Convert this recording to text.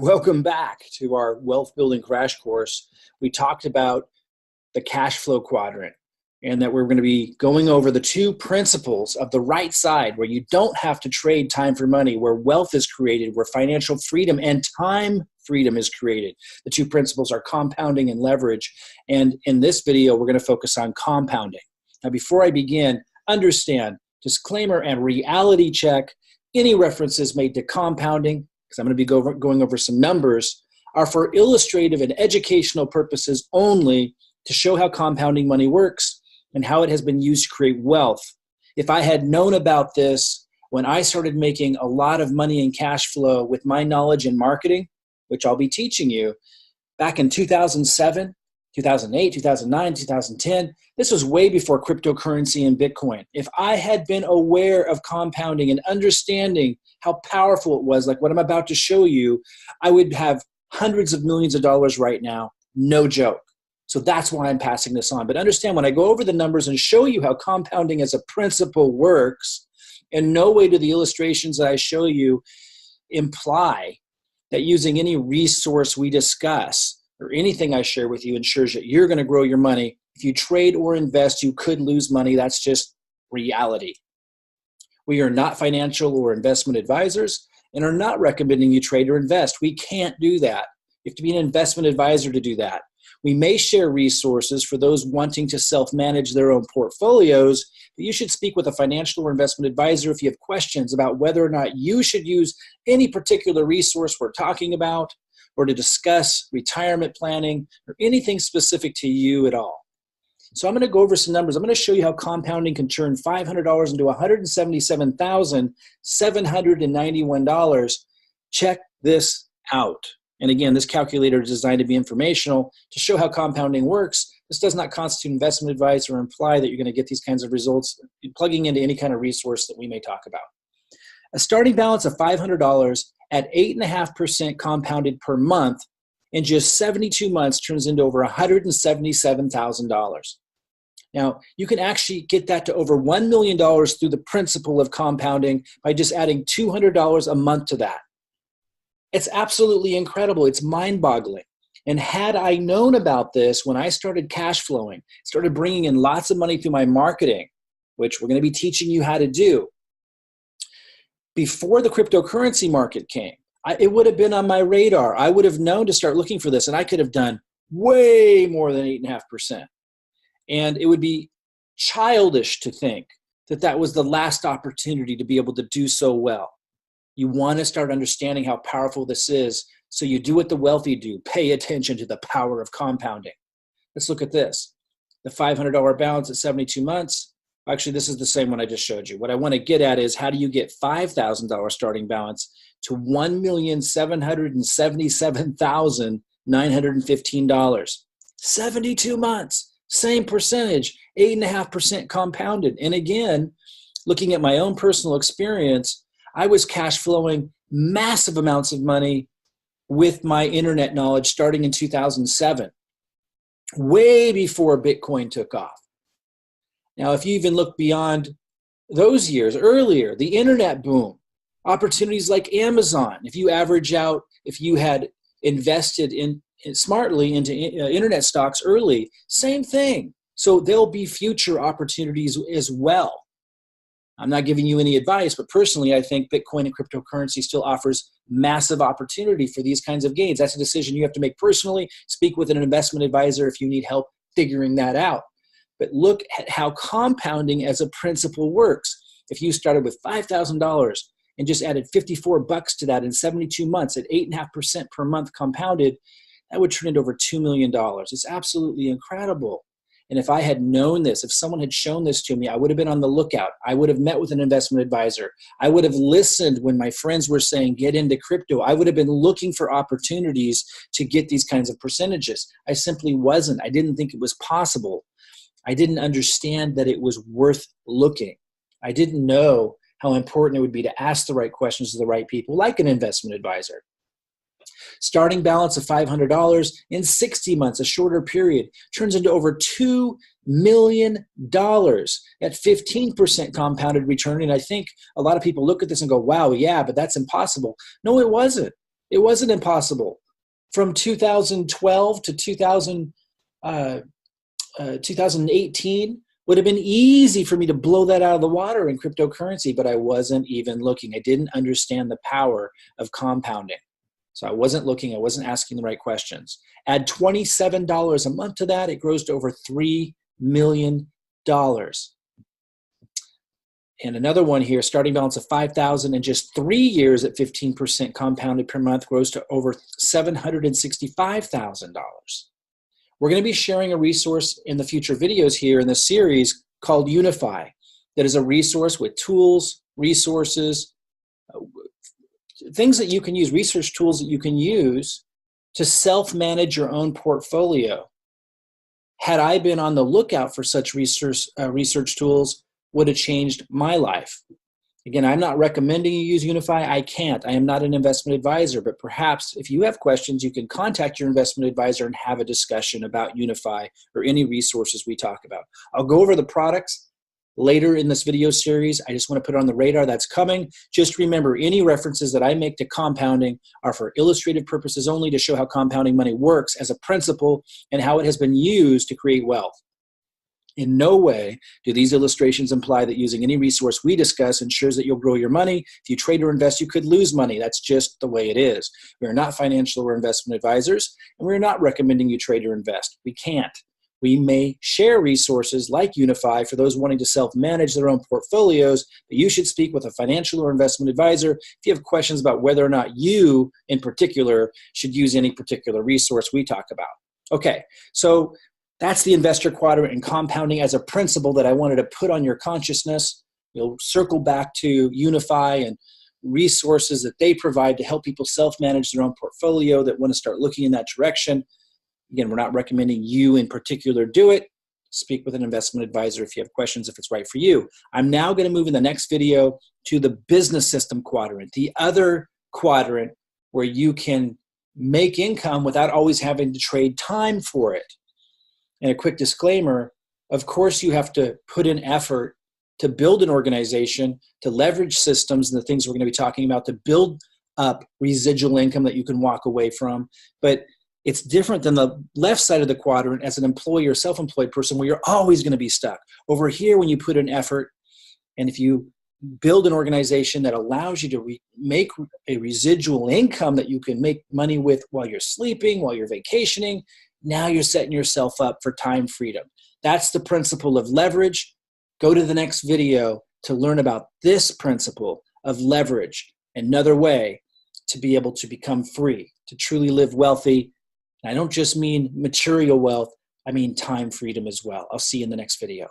Welcome back to our wealth building crash course. We talked about the cash flow quadrant and that we're going to be going over the two principles of the right side where you don't have to trade time for money, where wealth is created, where financial freedom and time freedom is created. The two principles are compounding and leverage. And in this video, we're going to focus on compounding. Now, before I begin, understand, disclaimer and reality check, any references made to compounding, because I'm going to be going over some numbers, are for illustrative and educational purposes only to show how compounding money works and how it has been used to create wealth. If I had known about this when I started making a lot of money in cash flow with my knowledge in marketing, which I'll be teaching you, back in 2007, 2008, 2009, 2010, this was way before cryptocurrency and Bitcoin. If I had been aware of compounding and understanding how powerful it was, like what I'm about to show you, I would have hundreds of millions of dollars right now, no joke. So that's why I'm passing this on. But understand, when I go over the numbers and show you how compounding as a principle works, in no way do the illustrations that I show you imply that using any resource we discuss or anything I share with you ensures that you're going to grow your money. If you trade or invest, you could lose money. That's just reality. We are not financial or investment advisors and are not recommending you trade or invest. We can't do that. You have to be an investment advisor to do that. We may share resources for those wanting to self-manage their own portfolios, but you should speak with a financial or investment advisor if you have questions about whether or not you should use any particular resource we're talking about, or to discuss retirement planning or anything specific to you at all. So I'm going to go over some numbers. I'm going to show you how compounding can turn $500 into $177,791. Check this out. And again, this calculator is designed to be informational to show how compounding works. This does not constitute investment advice or imply that you're going to get these kinds of results plugging into any kind of resource that we may talk about. A starting balance of $500 at 8.5% compounded per month in just 72 months turns into over $177,000. Now, you can actually get that to over $1 million through the principle of compounding by just adding $200 a month to that. It's absolutely incredible. It's mind-boggling. And had I known about this when I started cash flowing, started bringing in lots of money through my marketing, which we're going to be teaching you how to do, before the cryptocurrency market came, it would have been on my radar. I would have known to start looking for this, and I could have done way more than 8.5%. And it would be childish to think that that was the last opportunity to be able to do so well. You want to start understanding how powerful this is, so you do what the wealthy do. Pay attention to the power of compounding. Let's look at this. The $500 balance at 72 months. Actually, this is the same one I just showed you. What I want to get at is, how do you get $5,000 starting balance to $1,777,915? 72 months, same percentage, 8.5% compounded. And again, looking at my own personal experience, I was cash flowing massive amounts of money with my internet knowledge starting in 2007, way before Bitcoin took off. Now, if you even look beyond those years, earlier, the internet boom, opportunities like Amazon, if you average out, if you had invested smartly into internet stocks early, same thing. So there'll be future opportunities as well. I'm not giving you any advice, but personally, I think Bitcoin and cryptocurrency still offers massive opportunity for these kinds of gains. That's a decision you have to make personally. Speak with an investment advisor if you need help figuring that out. But look at how compounding as a principle works. If you started with $5,000 and just added $54 to that in 72 months at 8.5% per month compounded, that would turn into over $2 million. It's absolutely incredible. And if I had known this, if someone had shown this to me, I would have been on the lookout. I would have met with an investment advisor. I would have listened when my friends were saying, get into crypto. I would have been looking for opportunities to get these kinds of percentages. I simply wasn't. I didn't think it was possible. I didn't understand that it was worth looking. I didn't know how important it would be to ask the right questions to the right people, like an investment advisor. Starting balance of $500 in 60 months, a shorter period, turns into over $2 million at 15% compounded return. And I think a lot of people look at this and go, wow, yeah, but that's impossible. No, it wasn't. It wasn't impossible. From 2012 to 2018 would have been easy for me to blow that out of the water in cryptocurrency, but I wasn't even looking. I didn't understand the power of compounding. So I wasn't looking, I wasn't asking the right questions. Add $27 a month to that, it grows to over $3 million. And another one here, starting balance of $5,000 in just 3 years at 15% compounded per month grows to over $765,000. We're going to be sharing a resource in the future videos here in this series called Unifii. That is a resource with tools, resources, things that you can use, research tools that you can use to self-manage your own portfolio. Had I been on the lookout for such research tools, would have changed my life. Again, I'm not recommending you use Unifii. I can't. I am not an investment advisor, but perhaps if you have questions, you can contact your investment advisor and have a discussion about Unifii or any resources we talk about. I'll go over the products later in this video series. I just want to put it on the radar that's coming. Just remember, any references that I make to compounding are for illustrative purposes only, to show how compounding money works as a principle and how it has been used to create wealth. In no way do these illustrations imply that using any resource we discuss ensures that you'll grow your money. If you trade or invest, you could lose money. That's just the way it is. We are not financial or investment advisors, and we're not recommending you trade or invest. We can't. We may share resources like Unifii for those wanting to self-manage their own portfolios, but you should speak with a financial or investment advisor if you have questions about whether or not you, in particular, should use any particular resource we talk about. Okay, so that's the investor quadrant and compounding as a principle that I wanted to put on your consciousness. You'll circle back to Unifii and resources that they provide to help people self-manage their own portfolio that want to start looking in that direction. Again, we're not recommending you in particular do it. Speak with an investment advisor if you have questions, if it's right for you. I'm now going to move in the next video to the business system quadrant, the other quadrant where you can make income without always having to trade time for it. And a quick disclaimer, of course you have to put in effort to build an organization, to leverage systems and the things we're going to be talking about, to build up residual income that you can walk away from. But it's different than the left side of the quadrant as an employee or self-employed person where you're always going to be stuck. Over here, when you put in effort, and if you build an organization that allows you to make a residual income that you can make money with while you're sleeping, while you're vacationing, now you're setting yourself up for time freedom. That's the principle of leverage. Go to the next video to learn about this principle of leverage, another way to be able to become free, to truly live wealthy. And I don't just mean material wealth, I mean time freedom as well. I'll see you in the next video.